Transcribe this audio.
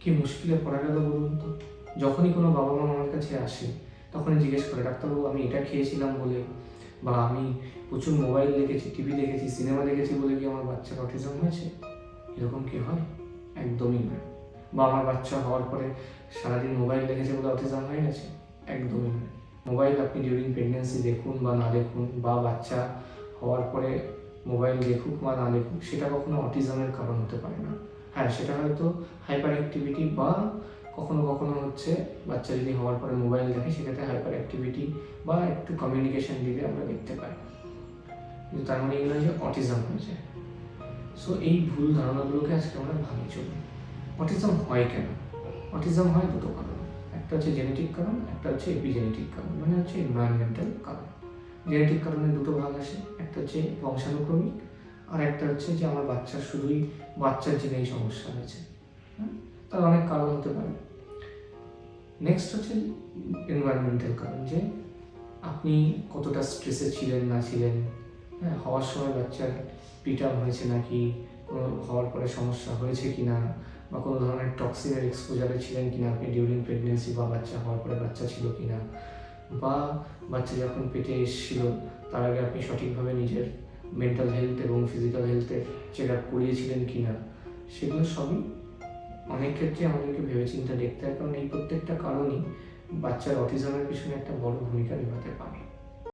কি মুশকিলে পড়া গেল বলুন তো। যখনই কোনো বাবা মা আমার কাছে আসে তখনই জিজ্ঞেস করে, ডাক্তারবাবু আমি এটা খেয়েছিলাম বলে বা আমি প্রচুর মোবাইল দেখেছি, টিভি দেখেছি, সিনেমা দেখেছি বলে কি আমার বাচ্চার অটিজম হয়েছে? এরকম কি হয়? একদমই নয়। বা আমার বাচ্চা হওয়ার পরে সারাদিন মোবাইল দেখেছে বলে অটিজম হয়ে গেছে? একদমই নয়। মোবাইল আপনি ডিউরিং প্রেগনেন্সি দেখুন বা না দেখুন, বা বাচ্চা হওয়ার পরে মোবাইল দেখুক বা না দেখুক, সেটা কখনো অটিজমের কারণ হতে পারে না। হ্যাঁ, সেটা হয়তো হাইপার অ্যাক্টিভিটি বা কখনো কখনো হচ্ছে বাচ্চা যদি হওয়ার পরে মোবাইল দেখে সেক্ষেত্রে হাইপার অ্যাক্টিভিটি বা একটু কমিউনিকেশন দিলে আমরা দেখতে পাই, কিন্তু তার মানে এই নয় যে অটিজম হয়েছে। সো এই ভুল ধারণাগুলোকে আজকে আমরা ভাঙি চলি। অটিজম হয় কেন? অটিজম হয় দুটো কারণ, একটা হচ্ছে জেনেটিক কারণ, একটা হচ্ছে এপিজেনেটিক কারণ, মানে হচ্ছে এনভায়রনমেন্টাল কারণ। জেনেটিক কারণে দুটো ভাগ আসে, একটা হচ্ছে বংশানুক্রমিক, আর একটা হচ্ছে যে আমার বাচ্চার শুধুই বাচ্চার জেনেই সমস্যা হয়েছে। তার অনেক কারণ হতে পারে। নেক্সট হচ্ছে এনভায়রনমেন্টাল কারণ, যে আপনি কতটা স্ট্রেসে ছিলেন না ছিলেন, হ্যাঁ, হওয়ার সময় বাচ্চার পিটার্ন হয়েছে নাকি, কোনো হওয়ার পরে সমস্যা হয়েছে কিনা, বা কোনো ধরনের টক্সিনের এক্সপোজারে ছিলেন কিনা আপনি ডিউরিং প্রেগনেন্সি, বা বাচ্চা হওয়ার পরে বাচ্চা ছিল কিনা, বা বাচ্চা যখন পেটে এসেছিল তার আগে আপনি সঠিকভাবে নিজের মেন্টাল হেলথ এবং ফিজিক্যাল হেলথের চেক আপ করিয়েছিলেন কিনা, সেগুলো সবই অনেক ক্ষেত্রে আমাদেরকে ভেবেচিন্তে দেখতে হয়, কারণ এই প্রত্যেকটা কারণই বাচ্চার অটিজমের পিছনে একটা বড় ভূমিকা নিভাতে পারে।